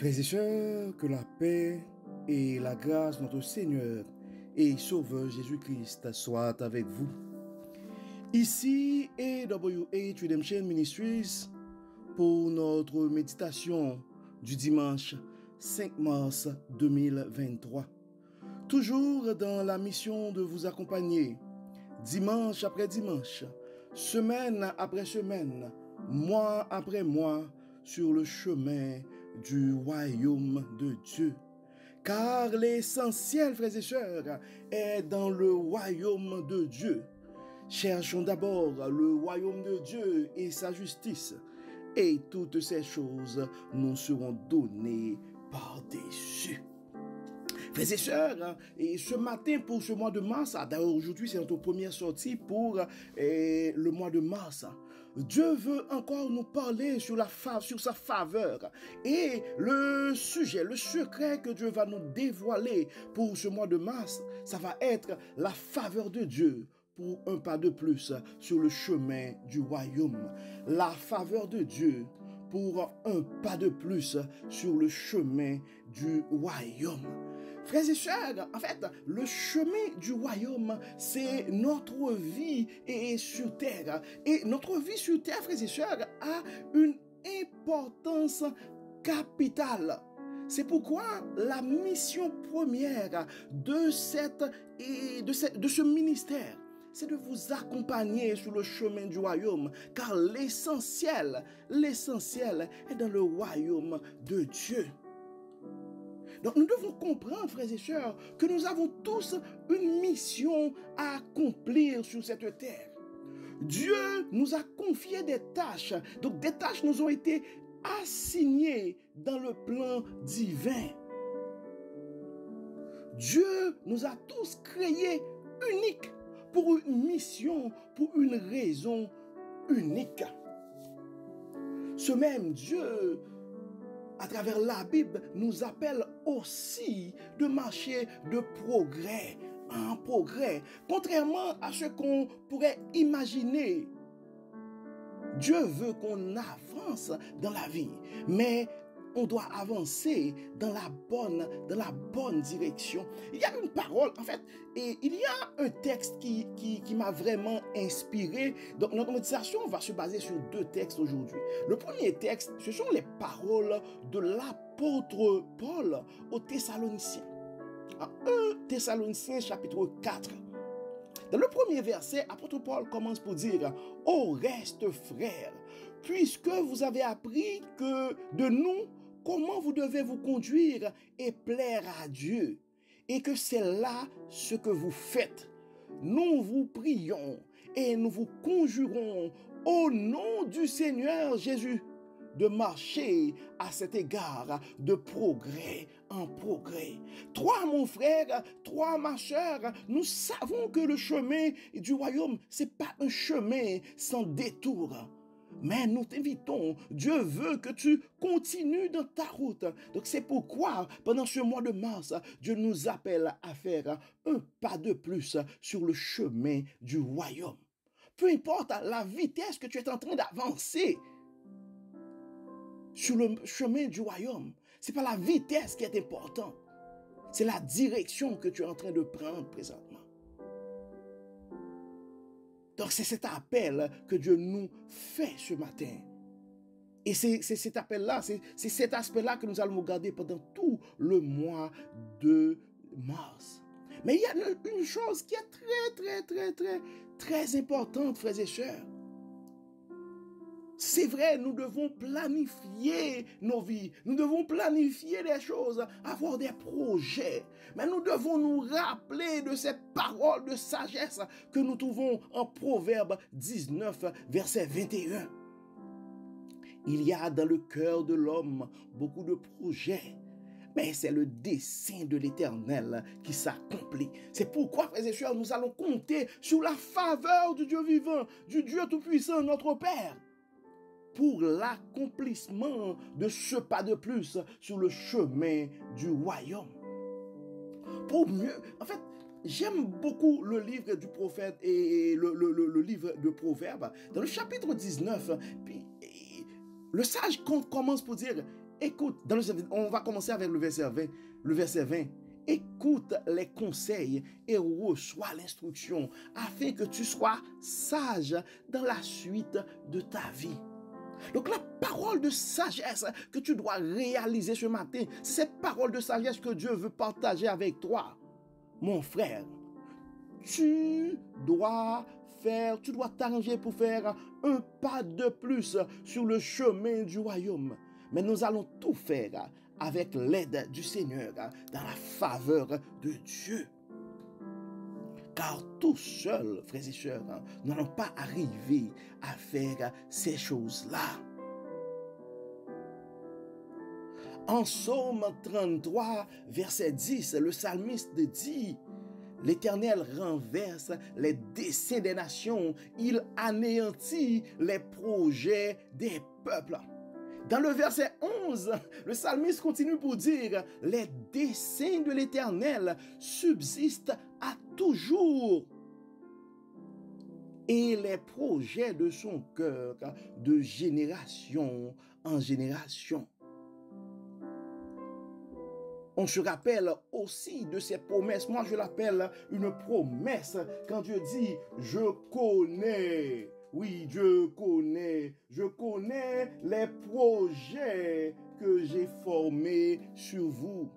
Frères et sœurs, que la paix et la grâce de notre Seigneur et Sauveur Jésus-Christ soient avec vous. Ici AWH Redemption Ministries pour notre méditation du dimanche 5 mars 2023. Toujours dans la mission de vous accompagner, dimanche après dimanche, semaine après semaine, mois après mois, sur le chemin du royaume de Dieu. Car l'essentiel, frères et sœurs, est dans le royaume de Dieu. Cherchons d'abord le royaume de Dieu et sa justice, et toutes ces choses nous seront données par-dessus. Frères et sœurs, et ce matin pour ce mois de mars, d'ailleurs aujourd'hui c'est notre première sortie pour le mois de mars, Dieu veut encore nous parler sur sa faveur. Et le sujet, le secret que Dieu va nous dévoiler pour ce mois de mars, ça va être la faveur de Dieu pour un pas de plus sur le chemin du royaume. La faveur de Dieu pour un pas de plus sur le chemin du royaume. Frères et sœurs, en fait, le chemin du royaume, c'est notre vie sur terre. Et notre vie sur terre, frères et sœurs, a une importance capitale. C'est pourquoi la mission première de ce ministère, c'est de vous accompagner sur le chemin du royaume, car l'essentiel est dans le royaume de Dieu. Donc nous devons comprendre, frères et sœurs, que nous avons tous une mission à accomplir sur cette terre. Dieu nous a confié des tâches. Donc des tâches nous ont été assignées dans le plan divin. Dieu nous a tous créés uniques pour une mission, pour une raison unique. Ce même Dieu, à travers la Bible, nous appelle aussi de marcher de progrès en progrès. Contrairement à ce qu'on pourrait imaginer, Dieu veut qu'on avance dans la vie, mais on doit avancer dans la bonne direction. Il y a une parole, en fait, et il y a un texte qui m'a vraiment inspiré. Donc, notre méditation va se baser sur deux textes aujourd'hui. Le premier texte, ce sont les paroles de l'apôtre Paul aux Thessaloniciens. En 1 Thessaloniciens chapitre 4. Dans le premier verset, l'apôtre Paul commence pour dire « Au reste, frères, puisque vous avez appris que de nous, comment vous devez vous conduire et plaire à Dieu, et que c'est là ce que vous faites. Nous vous prions et nous vous conjurons au nom du Seigneur Jésus de marcher à cet égard de progrès en progrès. Toi, mon frère, toi, ma soeur, nous savons que le chemin du royaume, c'est pas un chemin sans détour. Mais nous t'invitons, Dieu veut que tu continues dans ta route. Donc c'est pourquoi, pendant ce mois de mars, Dieu nous appelle à faire un pas de plus sur le chemin du royaume. Peu importe la vitesse que tu es en train d'avancer sur le chemin du royaume, c'est pas la vitesse qui est importante, c'est la direction que tu es en train de prendre présentement. Donc c'est cet appel que Dieu nous fait ce matin. Et c'est cet appel-là, c'est cet aspect-là que nous allons regarder pendant tout le mois de mars. Mais il y a une chose qui est très importante, frères et sœurs. C'est vrai, nous devons planifier nos vies, nous devons planifier des choses, avoir des projets. Mais nous devons nous rappeler de ces paroles de sagesse que nous trouvons en Proverbe 19, verset 21. Il y a dans le cœur de l'homme beaucoup de projets, mais c'est le dessein de l'Éternel qui s'accomplit. C'est pourquoi, frères et sœurs, nous allons compter sur la faveur du Dieu vivant, du Dieu Tout-Puissant, notre Père, pour l'accomplissement de ce pas de plus sur le chemin du royaume. Pour mieux, en fait, j'aime beaucoup le livre du prophète et le livre de Proverbes. Dans le chapitre 19, puis, le sage commence pour dire Écoute, on va commencer avec le verset 20. Le verset 20. Écoute les conseils et reçois l'instruction afin que tu sois sage dans la suite de ta vie. Donc la parole de sagesse que tu dois réaliser ce matin, c'est cette parole de sagesse que Dieu veut partager avec toi, mon frère. Tu dois t'arranger pour faire un pas de plus sur le chemin du royaume. Mais nous allons tout faire avec l'aide du Seigneur, dans la faveur de Dieu. Car tout seul, frères et sœurs, nous n'allons pas arriver à faire ces choses-là. En Psaume 33, verset 10, le psalmiste dit: L'Éternel renverse les desseins des nations, il anéantit les projets des peuples. Dans le verset 11, le psalmiste continue pour dire: les desseins de l'Éternel subsistent à toujours, et les projets de son cœur de génération en génération. On se rappelle aussi de ces promesses. Moi, je l'appelle une promesse quand Dieu dit: je connais. Oui, je connais les projets que j'ai formés sur vous.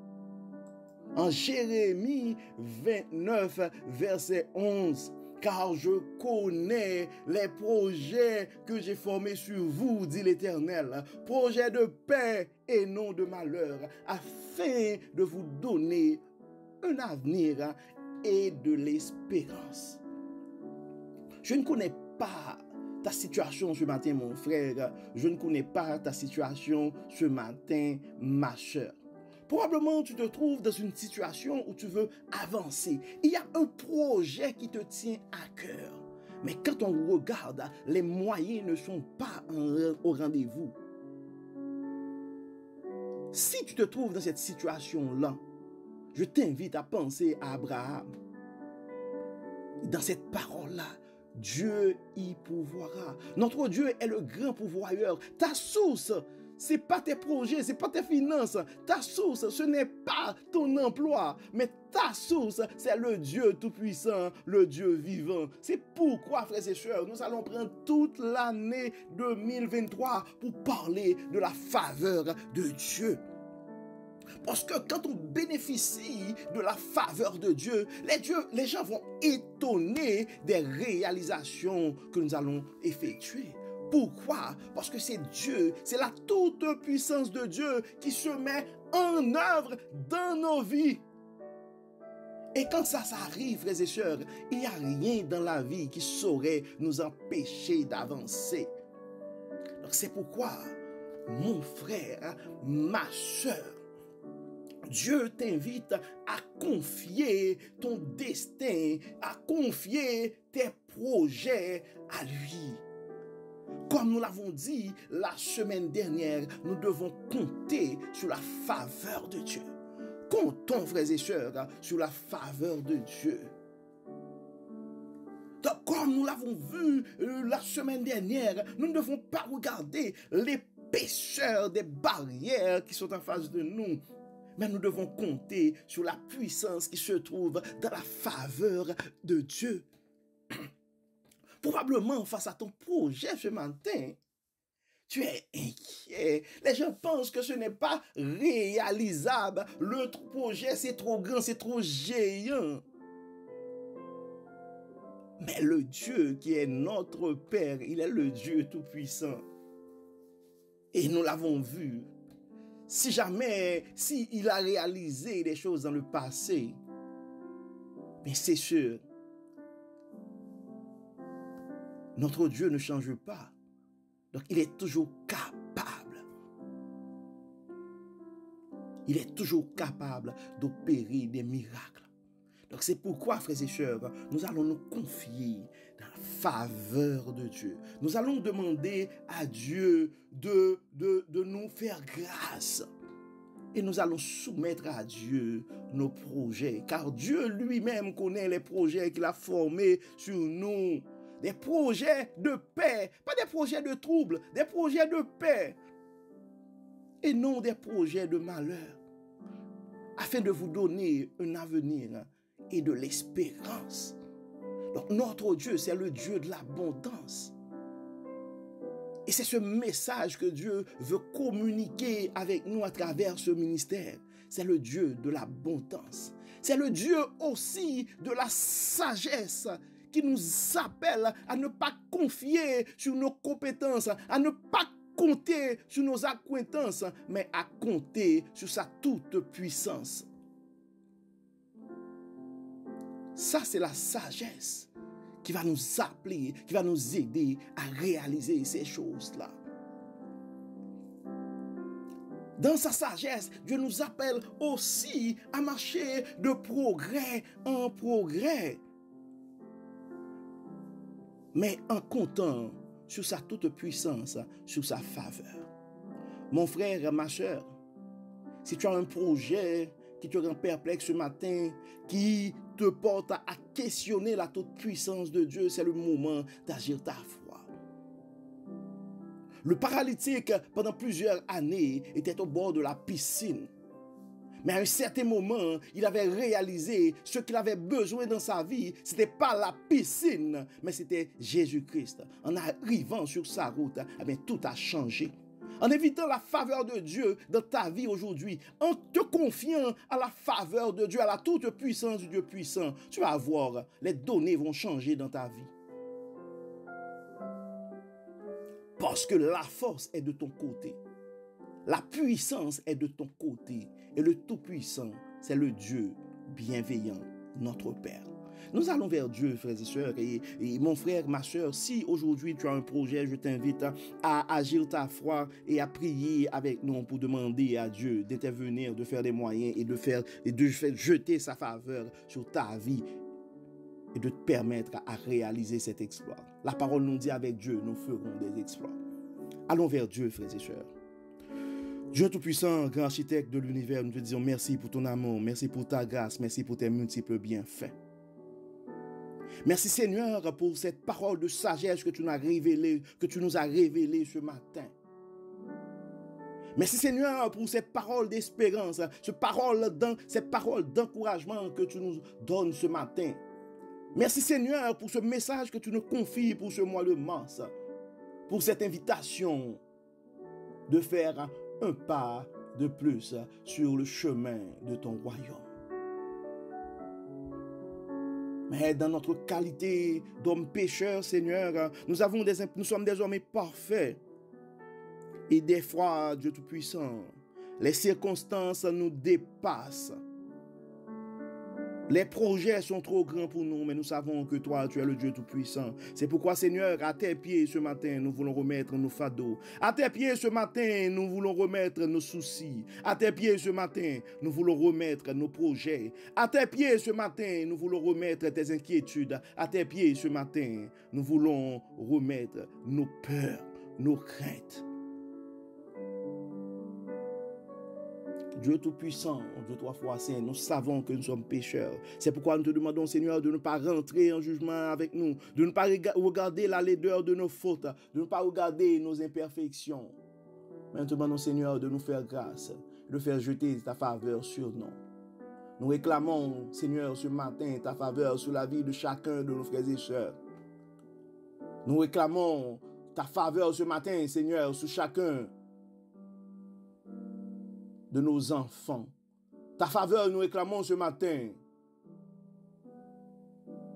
En Jérémie 29, verset 11. Car je connais les projets que j'ai formés sur vous, dit l'Éternel, projets de paix et non de malheur, afin de vous donner un avenir et de l'espérance. Je ne connais pas ta situation ce matin, mon frère. Je ne connais pas ta situation ce matin, ma soeur. Probablement, tu te trouves dans une situation où tu veux avancer. Il y a un projet qui te tient à cœur. Mais quand on regarde, les moyens ne sont pas au rendez-vous. Si tu te trouves dans cette situation-là, je t'invite à penser à Abraham. Dans cette parole-là, Dieu y pourvoira. Notre Dieu est le grand pourvoyeur. Ta source, ce n'est pas tes projets, ce n'est pas tes finances. Ta source, ce n'est pas ton emploi, mais ta source, c'est le Dieu Tout-Puissant, le Dieu vivant. C'est pourquoi, frères et sœurs, nous allons prendre toute l'année 2023 pour parler de la faveur de Dieu. Parce que quand on bénéficie de la faveur de Dieu, les gens vont étonner des réalisations que nous allons effectuer. Pourquoi? Parce que c'est Dieu, c'est la toute puissance de Dieu qui se met en œuvre dans nos vies. Et quand ça arrive, frères et sœurs, il n'y a rien dans la vie qui saurait nous empêcher d'avancer. Donc c'est pourquoi, mon frère, ma sœur, Dieu t'invite à confier ton destin, à confier tes projets à lui. Comme nous l'avons dit la semaine dernière, nous devons compter sur la faveur de Dieu. Comptons, frères et sœurs, sur la faveur de Dieu. Donc, comme nous l'avons vu la semaine dernière, nous ne devons pas regarder l'épaisseur des barrières qui sont en face de nous. Mais nous devons compter sur la puissance qui se trouve dans la faveur de Dieu. Probablement face à ton projet ce matin, tu es inquiet. Les gens pensent que ce n'est pas réalisable. Le projet, c'est trop grand, c'est trop géant. Mais le Dieu qui est notre Père, il est le Dieu Tout-Puissant. Et nous l'avons vu. S'il a réalisé des choses dans le passé, mais c'est sûr, notre Dieu ne change pas. Donc, il est toujours capable. Il est toujours capable d'opérer des miracles. Donc, c'est pourquoi, frères et sœurs, nous allons nous confier dans la faveur de Dieu. Nous allons demander à Dieu de nous faire grâce. Et nous allons soumettre à Dieu nos projets. Car Dieu lui-même connaît les projets qu'il a formés sur nous. Des projets de paix, pas des projets de trouble, des projets de paix. et non des projets de malheur, afin de vous donner un avenir et de l'espérance. Donc notre Dieu, c'est le Dieu de l'abondance. Et c'est ce message que Dieu veut communiquer avec nous à travers ce ministère. C'est le Dieu de l'abondance. C'est le Dieu aussi de la sagesse qui nous appelle à ne pas confier sur nos compétences, à ne pas compter sur nos acquaintances, mais à compter sur sa toute puissance. Ça, c'est la sagesse qui va nous appeler, qui va nous aider à réaliser ces choses-là. Dans sa sagesse, Dieu nous appelle aussi à marcher de progrès en progrès, mais en comptant sur sa toute puissance, sur sa faveur. Mon frère, ma soeur, si tu as un projet qui te rend perplexe ce matin, qui te porte à questionner la toute puissance de Dieu, c'est le moment d'agir ta foi. Le paralytique, pendant plusieurs années, était au bord de la piscine. Mais à un certain moment, il avait réalisé ce qu'il avait besoin dans sa vie. Ce n'était pas la piscine, mais c'était Jésus-Christ. En arrivant sur sa route, eh bien, tout a changé. En évitant la faveur de Dieu dans ta vie aujourd'hui, en te confiant à la faveur de Dieu, à la toute puissance du Dieu puissant, tu vas voir, les données vont changer dans ta vie. Parce que la force est de ton côté. La puissance est de ton côté. Et le Tout-Puissant, c'est le Dieu bienveillant, notre Père. Nous allons vers Dieu, frères et sœurs. Et mon frère, ma sœur, si aujourd'hui tu as un projet, je t'invite à agir ta foi et à prier avec nous pour demander à Dieu d'intervenir, de faire des moyens et de faire jeter sa faveur sur ta vie et de te permettre à réaliser cet exploit. La parole nous dit avec Dieu, nous ferons des exploits. Allons vers Dieu, frères et sœurs. Dieu Tout-Puissant, grand architecte de l'univers, nous te disons merci pour ton amour, merci pour ta grâce, merci pour tes multiples bienfaits. Merci Seigneur pour cette parole de sagesse que tu nous as révélée ce matin. Merci Seigneur pour cette parole d'espérance, cette parole d'encouragement que tu nous donnes ce matin. Merci Seigneur pour ce message que tu nous confies pour ce mois de mars, pour cette invitation de faire un pas de plus sur le chemin de ton royaume. Mais dans notre qualité d'homme pécheur, Seigneur, nous sommes désormais parfaits. Et des fois, Dieu Tout-Puissant, les circonstances nous dépassent. Les projets sont trop grands pour nous, mais nous savons que toi, tu es le Dieu Tout-Puissant. C'est pourquoi, Seigneur, à tes pieds ce matin, nous voulons remettre nos fardeaux. À tes pieds ce matin, nous voulons remettre nos soucis. À tes pieds ce matin, nous voulons remettre nos projets. À tes pieds ce matin, nous voulons remettre tes inquiétudes. À tes pieds ce matin, nous voulons remettre nos peurs, nos craintes. Dieu Tout-Puissant, Dieu trois fois saint, nous savons que nous sommes pécheurs. C'est pourquoi nous te demandons, Seigneur, de ne pas rentrer en jugement avec nous, de ne pas regarder la laideur de nos fautes, de ne pas regarder nos imperfections. Mais nous te demandons, Seigneur, de nous faire grâce, de faire jeter ta faveur sur nous. Nous réclamons, Seigneur, ce matin, ta faveur sur la vie de chacun de nos frères et sœurs. Nous réclamons ta faveur ce matin, Seigneur, sur chacun de nos enfants. Ta faveur, nous réclamons ce matin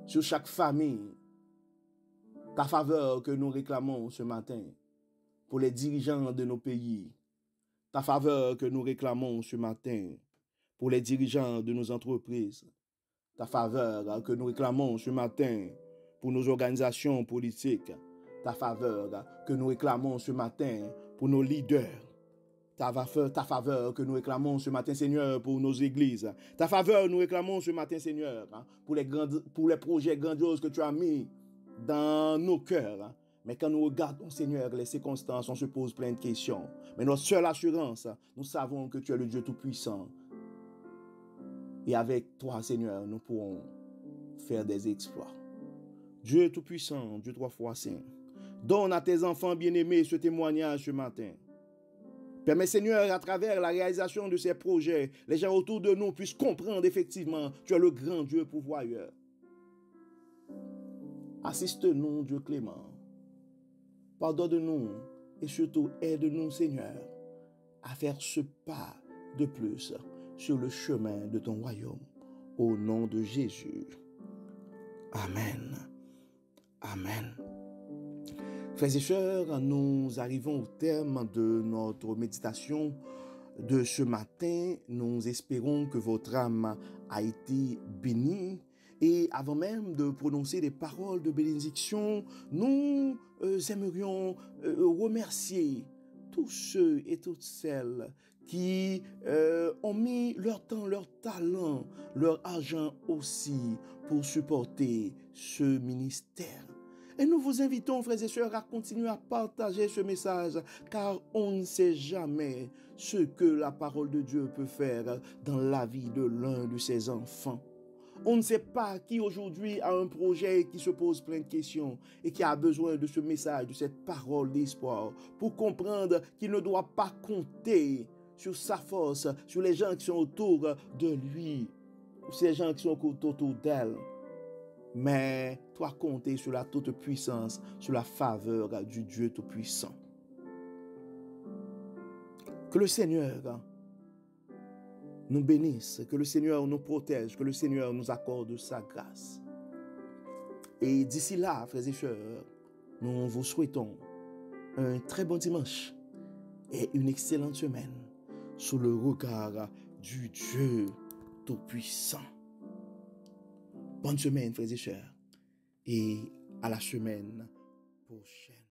sur chaque famille. Ta faveur que nous réclamons ce matin pour les dirigeants de nos pays. Ta faveur que nous réclamons ce matin pour les dirigeants de nos entreprises. Ta faveur que nous réclamons ce matin pour nos organisations politiques. Ta faveur que nous réclamons ce matin pour nos leaders. Ta faveur que nous réclamons ce matin, Seigneur, pour nos églises. Ta faveur, nous réclamons ce matin, Seigneur, pour les projets grandioses que tu as mis dans nos cœurs. Mais quand nous regardons, Seigneur, les circonstances, on se pose plein de questions. Mais notre seule assurance, nous savons que tu es le Dieu Tout-Puissant. Et avec toi, Seigneur, nous pourrons faire des exploits. Dieu Tout-Puissant, Dieu trois fois saint, donne à tes enfants bien-aimés ce témoignage ce matin. Permets, Seigneur, à travers la réalisation de ces projets, les gens autour de nous puissent comprendre effectivement, tu es le grand Dieu pourvoyeur. Assiste-nous, Dieu clément. Pardonne-nous et surtout aide-nous, Seigneur, à faire ce pas de plus sur le chemin de ton royaume. Au nom de Jésus. Amen. Amen. Frères et sœurs, nous arrivons au terme de notre méditation de ce matin. Nous espérons que votre âme a été bénie. Et avant même de prononcer des paroles de bénédiction, nous aimerions remercier tous ceux et toutes celles qui ont mis leur temps, leur talent, leur argent aussi pour supporter ce ministère. Et nous vous invitons, frères et sœurs, à continuer à partager ce message, car on ne sait jamais ce que la parole de Dieu peut faire dans la vie de l'un de ses enfants. On ne sait pas qui aujourd'hui a un projet qui se pose plein de questions et qui a besoin de ce message, de cette parole d'espoir pour comprendre qu'il ne doit pas compter sur sa force, sur les gens qui sont autour de lui, sur les gens qui sont autour d'elle. Mais toi compter sur la toute puissance, sur la faveur du Dieu Tout-Puissant. Que le Seigneur nous bénisse, que le Seigneur nous protège, que le Seigneur nous accorde sa grâce. Et d'ici là, frères et sœurs, nous vous souhaitons un très bon dimanche et une excellente semaine sous le regard du Dieu Tout-Puissant. Bonne semaine, frères et sœurs, et à la semaine prochaine.